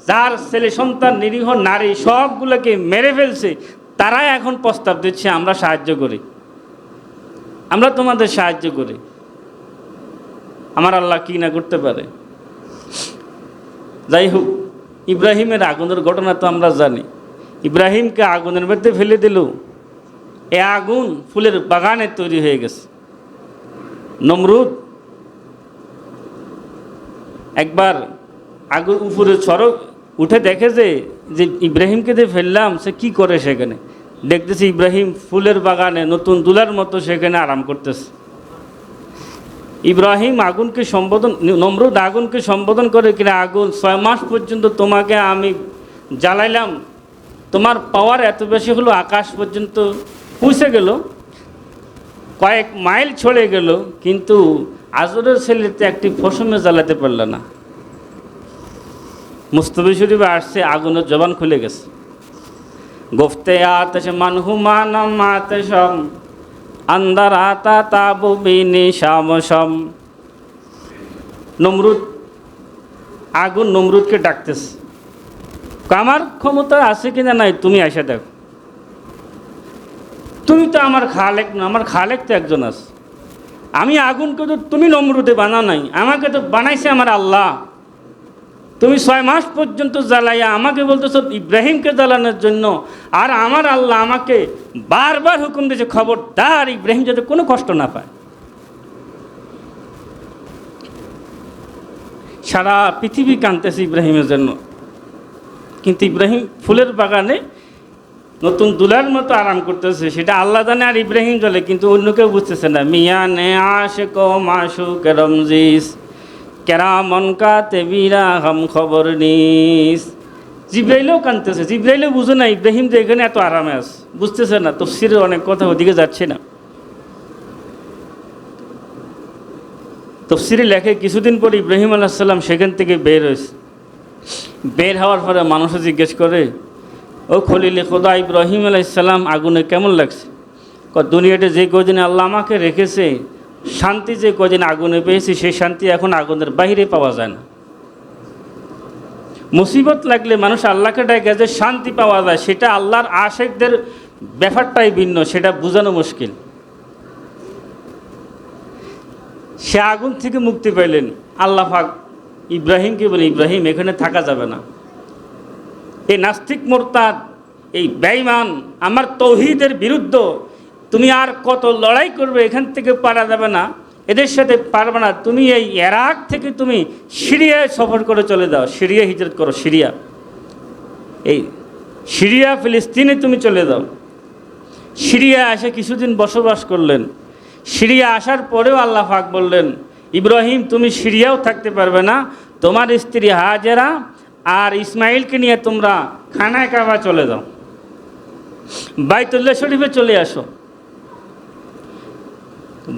যার ছেলে সন্তান, নিরীহ নারী সবগুলোকে মেরে ফেলছে, তারাই এখন প্রস্তাব দিচ্ছে আমরা সাহায্য করি, আমরা তোমাদের সাহায্য করি। আমার আল্লাহ কি না করতে পারে। যাই হোক, ইব্রাহিমের আগুনের ঘটনা তো আমরা জানি। ইব্রাহিমকে আগুনের মধ্যে ফেলে দিল, এ আগুন ফুলের বাগানে তৈরি হয়ে গেছে। নমরুদ একবার আগুন উপরে চড়ক উঠে দেখে যে ইব্রাহিমকে দিয়ে ফেললাম, সে কি করে সেখানে। দেখতেছি ইব্রাহিম ফুলের বাগানে নতুন দুলার মতো সেখানে আরাম করতেছে। ইব্রাহিম আগুনকে সম্বোধন, নমরুদ আগুনকে সম্বোধন করে, কিনা আগুন 6 মাস পর্যন্ত তোমাকে আমি জ্বালাইলাম, তোমার পাওয়ার এত বেশি হলো আকাশ পর্যন্ত পৌঁছে গেল, কয়েক মাইল ছড়ে গেল, কিন্তু আজরের ছেলেতে একটি ফসমে জ্বালাতে পারল না। মুস্তফা শরীফে আসছে আগুনের জবান খুলে গেছে। গোফতে আতশ মানহুমানম আতশম আন্দার আতা তাবু বিনি শামশম। নমরুদ, আগুন নমরুদকে ডাকতেছে, আমার ক্ষমতা আছে কিনা নাই তুমি এসে দেখো, তুমি তো আমার খালেক না, আমার খালেক তো একজন আছে। আমি আগুনকে তো তুমি নমরুদে বানাও নাই, আমাকে তো বানাইছে আমার আল্লাহ। তুমি 6 মাস পর্যন্ত জ্বালাইয়া আমাকে বলতেছো ইব্রাহিমকে জ্বালানোর জন্য, আর আমার আল্লাহ আমাকে বারবার হুকুম দিয়েছে খবরদার ইব্রাহিম যাতে কোনো কষ্ট না পায়। সারা পৃথিবী কাঁদতেছে ইব্রাহিমের জন্য, কিন্তু ইব্রাহিম ফুলের বাগানে নতুন দুলার মতো আরাম করতেছে, সেটা আল্লাহ জানে আর ইব্রাহিম জানে, কিন্তু অন্য কেউ বুঝতেছে না। মিয়া নে আশিক মাশুক রমজিস কেরামন কাতিবিরা হাম খবর নিস। জিব্রাইলও কাঁদতেছে, জিব্রাইলও বুঝে না ইব্রাহিম যে এখানে এত আরামে আছে, বুঝতেছে না। তাফসীরের অনেক কথা ওদিকে যাচ্ছে না। তাফসীরে লেখে কিছুদিন পর ইব্রাহিম আলাইহিস সালাম সেখান থেকে বের হয়েছে। বের হওয়ার পরে মানুষও জিজ্ঞেস করে, ও খলিলে খোদা ইব্রাহিম আলাইহিস সালাম আগুনে কেমন লাগছে? দুনিয়াতে যে কদিন আল্লাহ আমাকে রেখেছে, শান্তি যে কদিন আগুনে পেয়েছি, সেই শান্তি এখন আগুনের বাইরে পাওয়া যায় না। মুসিবত লাগলে মানুষ আল্লাহকে ডাকে যে শান্তি পাওয়া যায়, সেটা আল্লাহর আশেকদের ব্যাপারটাই ভিন্ন, সেটা বোঝানো মুশকিল। সে আগুন থেকে মুক্তি পাইলেন। আল্লাহ পাক ইব্রাহিমকে বলে, ইব্রাহিম এখানে থাকা যাবে না, এই নাস্তিক মোরতাদ, এই বেঈমান, আমার তৌহিদের বিরুদ্ধ, তুমি আর কত লড়াই করবে, এখান থেকে পারা যাবে না, এদের সাথে পারবে না। তুমি এই ইরাক থেকে তুমি সিরিয়ায় সফর করে চলে যাও, সিরিয়া হিজরত করো, সিরিয়া, এই সিরিয়া ফিলিস্তিনে তুমি চলে যাও। সিরিয়া এসে কিছুদিন বসবাস করলেন। সিরিয়া আসার পরেও আল্লাহ পাক বললেন, ইব্রাহিম তুমি সিরিয়াও থাকতে পারবে না, তোমার স্ত্রী হাজেরা আর ইসমাইলকে নিয়ে তোমরা খানায় কাবা চলে যাও, বাইতুল্লাহ শরীফে চলে আসো।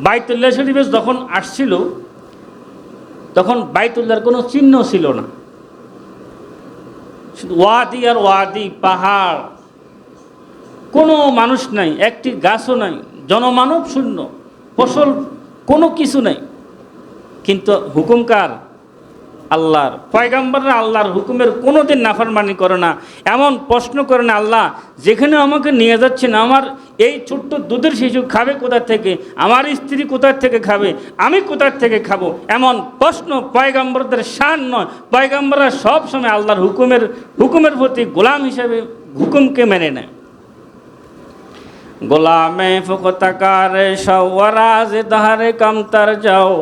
বাইতুল্লাহ শরীফে যখন আসছিল তখন বাইতুল্লাহর কোনো চিহ্ন ছিল না, শুধু ওয়াদি আর ওয়াদি, পাহাড়, কোনো মানুষ নাই, একটি গাছও নাই, জনমানব শূন্য, ফসল কোনো কিছু নাই। কিন্তু হুকুম কার? আল্লাহর। পয়গাম্বররা আল্লাহর হুকুমের কোনো দিন নাফরমানি করে না। এমন প্রশ্ন করে না, আল্লাহ যেখানে আমাকে নিয়ে যাচ্ছেন, আমার এই ছোট্ট দুধের শিশু খাবে কোথা থেকে, আমার স্ত্রী কোথা থেকে খাবে, আমি কোথা থেকে খাবো, এমন প্রশ্ন পয়গাম্বরদের শান নয়। পয়গাম্বররা সবসময় আল্লাহর হুকুমের প্রতি গোলাম হিসেবে হুকুমকে মেনে নেয়। গোলামে ফকতাকারে সওয়ারাজ দাহারে কামতার যাও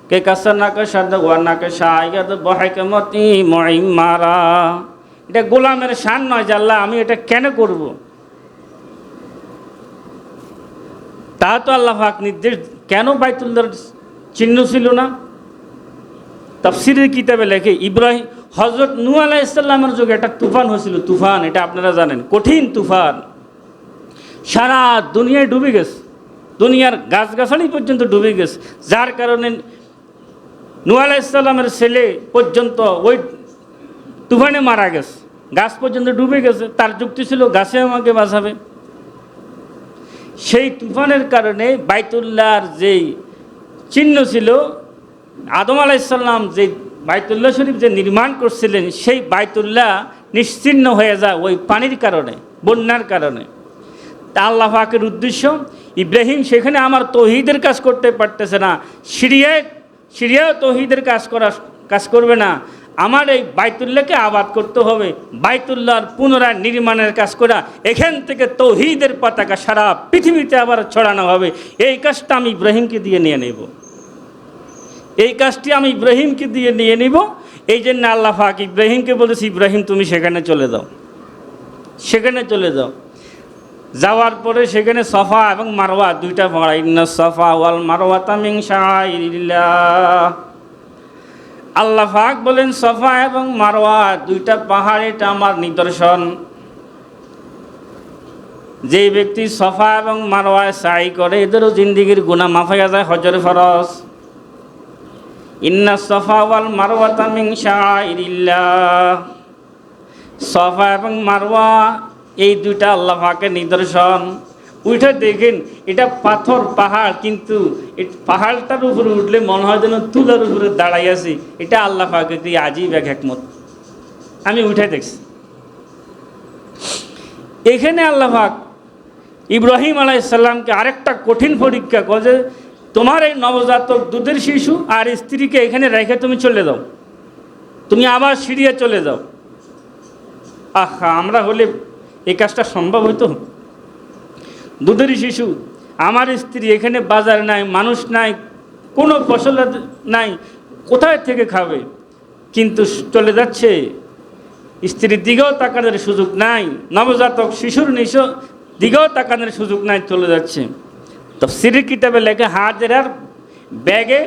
কে কাসনাকে সাদ ওয়ানাকে শায়াদ বহকমতি মুইমারা। এটা গোলামের শান নয় যে আল্লাহ আমি এটা কেন করব। তা তো আল্লাহ পাক নির্দেশ, কেন বাইতুল্লাহর চিহ্ন ছিল না? তাফসীরের কিতাবে লেখে ইব্রাহিম হযরত নূহ আলাইহিস সালামের যুগে একটা তুফান হয়েছিল, তুফান, এটা আপনারা জানেন, কঠিন তুফান, সারা দুনিয়ায় ডুবে গেছে, দুনিয়ার গাছগাছালি পর্যন্ত ডুবে গেছে, যার কারণে নূহ আলাইহিস সালামের ছেলে পর্যন্ত ওই তুফানে মারা গেছে, গাছ পর্যন্ত ডুবে গেছে। তার যুক্তি ছিল গাছে আমাকে বাঁচাবে। সেই তুফানের কারণে বাইতুল্লাহর যেই চিহ্ন ছিল, আদম আলাইহিস সালাম যে বাইতুল্লাহ শরীফ যে নির্মাণ করছিলেন, সেই বাইতুল্লাহ নিশ্চিহ্ন হয়ে যায় ওই পানির কারণে, বন্যার কারণে। তা আল্লাহ পাকের উদ্দেশ্য, ইব্রাহিম সেখানে আমার তৌহিদের কাজ করতে পারতেছে না, সিরিয়ায় তৌহিদের কাজ করবে না, আমার এই বাইতুল্লাহকে আবাদ করতে হবে, বাইতুল্লাহর পুনরায় নির্মাণের কাজ করা, এখান থেকে তৌহিদের পতাকা সারা পৃথিবীতে আবার ছড়ানো হবে। এই কাজটা আমি ইব্রাহিমকে দিয়ে নিয়ে নেব, এই কাজটি আমি ইব্রাহিমকে দিয়ে নিয়ে নিব। এই জন্য আল্লাহ পাক ইব্রাহিমকে বলেছে, ইব্রাহিম তুমি সেখানে চলে যাও, সেখানে চলে যাও। যাওয়ার পরে সেখানে সফা এবং মারওয়া দুইটা পাহাড়, ইন্না সফা ওয়াল মারওয়াতা মিন শাআইরিল্লাহ। আল্লাহ পাক বলেন সফা এবং মারওয়া দুইটা পাহাড়, এটা আমার নিদর্শন। যে ব্যক্তি সফা এবং মারওয়ায় সাই করে, এদেরও জিন্দিগির গুনাহ মাফ হয়ে যায় হজরে ফরজ। ইন্না সফা ওয়াল মারওয়াতা মিন শাআইরিল্লাহ। সফা এবং মারওয়া এই দুইটা আল্লাহ পাকের নিদর্শন। উঠে দেখেন, এটা পাথর পাহাড়, কিন্তু পাহাড়টার উপরে উঠলে মনে হয় যেন তুলার উপরে দাঁড়াই আছি। এটা আল্লাহ পাকের কি আজীব এক হিকমত, আমি উঠে দেখছি। এখানে আল্লাহ পাক ইব্রাহিম আলাইহিস সালামকে আরেকটা কঠিন পরীক্ষা করে, তোমার এই নবজাতক দুধের শিশু আর স্ত্রীকে এখানে রেখে তুমি চলে যাও, তুমি আবার সিরিয়া চলে যাও। আহা, আমরা হলে এই কাজটা সম্ভব হইতো? দুধের শিশু, আমার স্ত্রী, এখানে বাজার নাই, মানুষ নাই, কোনো ফসল নাই, কোথায় থেকে খাবে? কিন্তু চলে যাচ্ছে, স্ত্রীর দিকেও তাকানোর সুযোগ নাই, নবজাতক শিশুর দিকেও তাকানোর সুযোগ নাই, চলে যাচ্ছে। তাফসীরের কিতাবে লেখা, হাজেরার ব্যাগে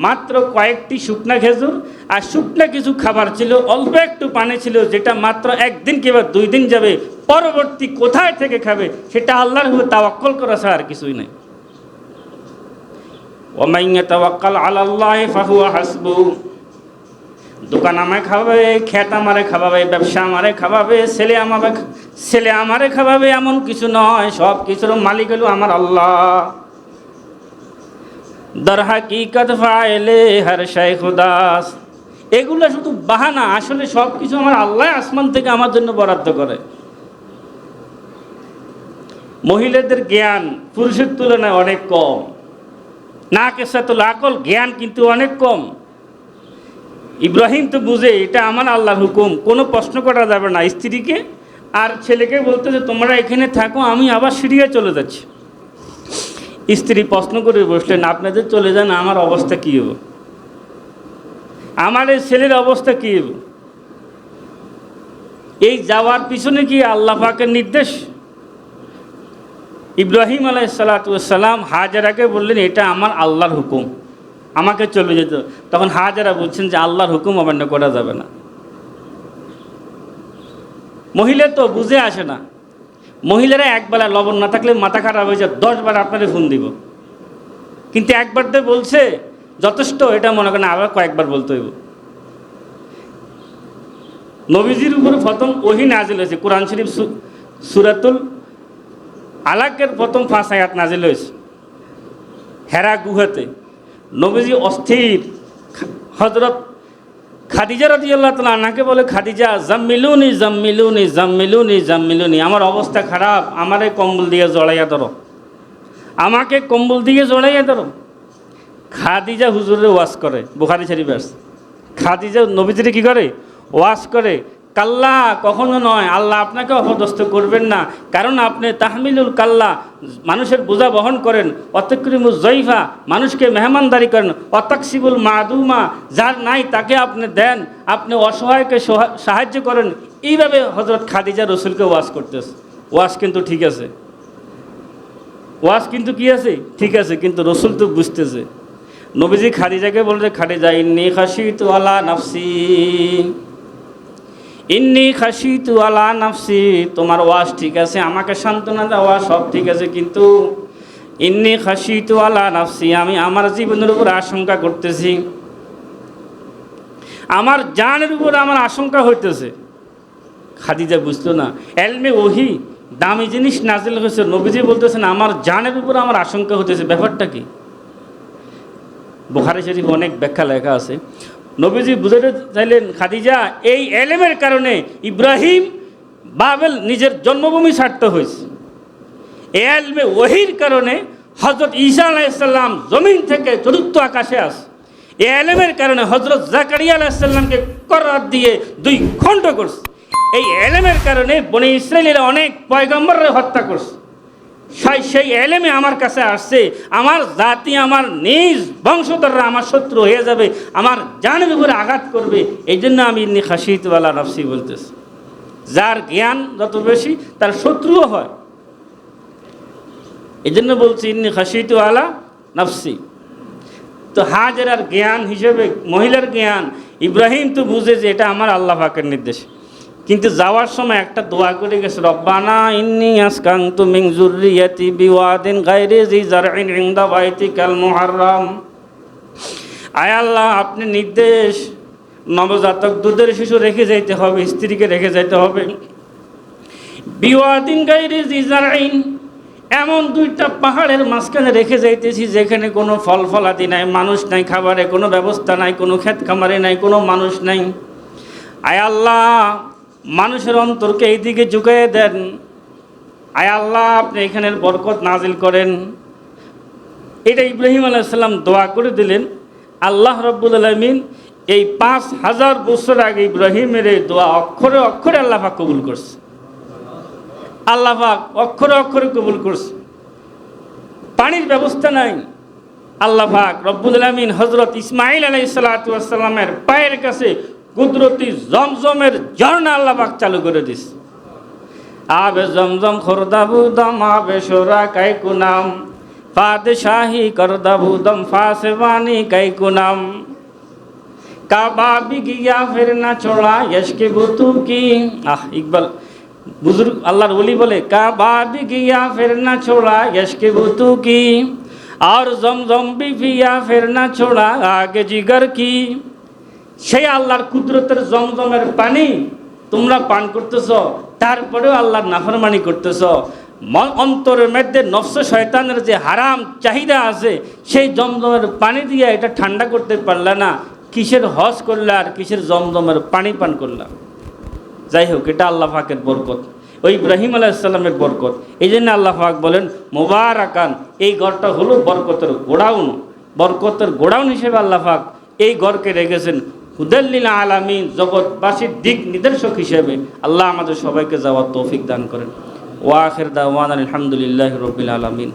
মাত্র কয়েকটি শুকনা খেজুর আর শুকনা কিছু খাবার ছিল, অল্প একটু পানি ছিল, যেটা মাত্র একদিন কিংবা 2 দিন যাবে, পরবর্তী কোথায় থেকে খাবে সেটা আল্লাহর উপর তাওয়াক্কুল করা ছাড়া আর কিছুই নাই। ওয়া মান ইয়াতাওয়াক্কাল আলাল্লাহি ফাহুয়া হাসবুহু। দোকান আমায় খাওয়াবে, খেত আমারে খাওয়াবে, ব্যবসা আমারে খাওয়াবে, ছেলে আমারে খাওয়াবে, এমন কিছু নয়, সব কিছুর মালিক হলো আমার আল্লাহ। দর হাকিকত ফাইলে হর শাই খুদাস। এগুলো শুধু বাহানা, আসলে সব কিছু আমার আল্লাহ আসমান থেকে আমার জন্য বরাদ্দ করে। মহিলাদের জ্ঞান পুরুষের তুলনায় অনেক কম, না কেসাতুল আকল, জ্ঞান কিন্তু অনেক কম। ইব্রাহিম তো বুঝে এটা আমার আল্লাহর হুকুম, কোনো প্রশ্ন করা যাবে না। স্ত্রীকে আর ছেলেকে বলতে যে তোমরা এখানে থাকো, আমি আবার সিরিয়া চলে যাচ্ছি। স্ত্রী প্রশ্ন করে বসলেন, আপনাদের চলে যান, আমার অবস্থা কী হবে? আমার এই ছেলের অবস্থা কী হবে? এই যাওয়ার পিছনে কি আল্লাহ পাকের নির্দেশ? ইব্রাহিম আলাইহিস সালাতু ওয়াস সালাম হাজেরাকে বললেন, এটা আমার আল্লাহর হুকুম, আমাকে চলে যেত। তখন হাজেরা বলছেন যে আল্লাহর হুকুম অমান্য করা যাবে না। মহিলা তো বুঝে আসে না, মহিলারা একবেলা লবণ না থাকলে মাথা খারাপ হয়ে যায়, 10 বার আপনারে ফোন দিব, কিন্তু একবার তো বলছে যথেষ্ট, এটা মনে করেন আবার কয়েকবার বলতে হইব। নবীজির উপরে প্রথম ওহী নাজিল হয়েছে, কোরআন শরীফ সূরাতুল আলাকের প্রথম 5 আয়াত নাজিল হয়েছে হেরা গুহাতে। নবীজি অস্থির। হযরত খাদিজা রাদিয়াল্লাহু তাআলা আনহাকে বলে, খাদিজা জাম্মিলুনি জাম্মিলুনি জাম্মিলুনি জাম্মিলুনি, আমার অবস্থা খারাপ, আমারে কম্বল দিয়ে জড়াইয়া ধরো, আমাকে কম্বল দিয়ে জড়াইয়া ধরো। খাদিজা হুজুরের ওয়াজ করে, বুখারী শরীফে আছে। খাদিজা নবীজিরে কি করে? ওয়াজ করে। কাল্লা, কখনো নয়, আল্লাহ আপনাকে অপদস্থ করবেন না, কারণ আপনি তাহমিলুল কাল্লা, মানুষের বোঝা বহন করেন, অতক্রিমুজ জয়ফা, মানুষকে মেহমানদারি করেন, অতাকসিবুল মাদুমা, যার নাই তাকে আপনি দেন, আপনি অসহায়কে সাহায্য করেন। এইভাবে হযরত খাদিজা রসুলকে ওয়াজ করতেছে। ওয়াজ কিন্তু ঠিক আছে, ওয়াজ কিন্তু কি আছে, ঠিক আছে, কিন্তু রসুল তো বুঝতেছে। নবীজি খাদিজাকে বলছে, খাদিজা ইন্নী খাশিতু আলা নাফসি, ইন্নী খাশিতু আলা নাফসি, তোমার ওয়াজ ঠিক আছে, আমাকে সান্ত্বনা দেওয়া সব ঠিক আছে, কিন্তু ইন্নী খাশিতু আলা নাফসি, আমি আমার জীবনের উপর আশঙ্কা করতেছি, আমার জানের উপর আমার আশঙ্কা হইতেছে। খাদিজা বুঝতো না, এলমে ওহি দামি জিনিস নাজিল হয়েছে, নবীজি বলতেছেন আমার জানের উপর আমার আশঙ্কা হতেছে, ব্যাপারটা কি? বুখারী শরীফ অনেক ব্যাখ্যা লেখা আছে। নবীজি বুঝাতে চাইলেন, খাদিজা এই এলেমের কারণে ইব্রাহিম বাবেল নিজের জন্মভূমি ছাড়তে হয়েছে। এই এলমে ওহির কারণে হযরত ঈসা আলাইহিস সালাম জমিন থেকে চতুর্থ আকাশে আসে। এই এলেমের কারণে হযরত জাকারিয়া আলাইহিস সালামকে করাত দিয়ে 2 খণ্ড করছে। এই এলেমের কারণে বনি ইসরায়েলের অনেক পয়গম্বরকে হত্যা করছে। সেই এলেমে আমার কাছে আসছে, আমার জাতি, আমার নিজ বংশধররা আমার শত্রু হয়ে যাবে, আমার জানের উপরে আঘাত করবে, এই জন্য আমি ইন্নী খাশিতু আলা নাফসি বলতেছি। যার জ্ঞান যত বেশি তার শত্রুও হয়, এই জন্য বলছি ইন্নী খাশিতু আলা নাফসি। তো হাজেরার জ্ঞান হিসেবে, মহিলার জ্ঞান, ইব্রাহিম তো বুঝে যে এটা আমার আল্লাহ পাকের নির্দেশ, কিন্তু যাওয়ার সময় একটা দোয়া করে গেছে, রব্বানা ইন্নী আসকানতু মিন যুররিয়াতি বিওয়াদিন গায়রি জি জারইন ইনদা বাইতিকাল মুহাররাম। আয় আল্লাহ, আপনি নির্দেশ, নবজাতক দুধের শিশু রেখে যাইতে হবে, স্ত্রীকে রেখে যাইতে হবে, বিওয়াদিন গায়রি জি জারইন, এমন 2টা পাহাড়ের মাঝখানে রেখে যাইতেছি যেখানে কোনো ফল ফলাদি নাই, মানুষ নাই, খাবারের কোনো ব্যবস্থা নাই, কোনো ক্ষেত খামারে নাই, কোনো মানুষ নাই। আয় আল্লাহ, মানুষের অন্তরকে এই দিকে ঝুঁকিয়ে দেন। আয় আল্লাহ, আপনি এখানের বরকত নাজিল করেন। এটা ইব্রাহিম আলাইহিস সালাম দোয়া করে দিলেন। আল্লাহ রাব্বুল আলামিন এই 5000 বছর আগে ইব্রাহিমের এই দোয়া অক্ষরে অক্ষরে আল্লাহ পাক কবুল করছে। আল্লাহ পাক অক্ষরে অক্ষরে কবুল করছে। পানির ব্যবস্থা নাই, আল্লাহ পাক রব্বুল আলামিন হযরত ইসমাঈল আলাইহিস সালাতু ওয়াস সালামের পায়ের কাছে কুদরতি জমজমের ঝর্ণা আল্লাহ পাক চালু করে দিস। আবে জমজম খোরদাবুদম আবে সোরা কাইকুনাম, ফাদশাহি করদাবুদম ফাসবানি কাইকুনাম, কাবা भी गया फिर ना छोड़ा यश के बुतू की। इकबाल बुजुर्ग अल्लाहर वली बोले, काबा भी गया फिर ना छोड़ा यश के बुतू की, और जमजम भी पिया फिर ना छोड़ा आगे जिगर की। সেই আল্লাহর কুদরতের জমজমের পানি তোমরা পান করতেছ, তারপরেও আল্লাহর নাফরমানি করতেছ। অন্তরের মধ্যে নফস শয়তানের যে হারাম চাহিদা আছে, সেই জমজমের পানি দিয়ে এটা ঠান্ডা করতে পারলে না, কিসের হজ করলে আর কিসের জমজমের পানি পান করলাম। যাই হোক, এটা আল্লাহ পাকের বরকত, ওই ইব্রাহিম আলাইহিস সালামের বরকত। এই জন্য আল্লাহ পাক বলেন মুবারাকান, এই ঘরটা হলো বরকতের গোডাউন। বরকতের গোডাউন হিসেবে আল্লাহ পাক এই ঘরকে রেখেছেন হুদাল্লিল আলামিন, জগৎবাসীর দিক নির্দেশক হিসেবে। আল্লাহ আমাদের সবাইকে যাওয়ার তৌফিক দান করেন। ওয়া আখির দাওয়ানা আলহামদুলিল্লাহি রাব্বিল আলামিন।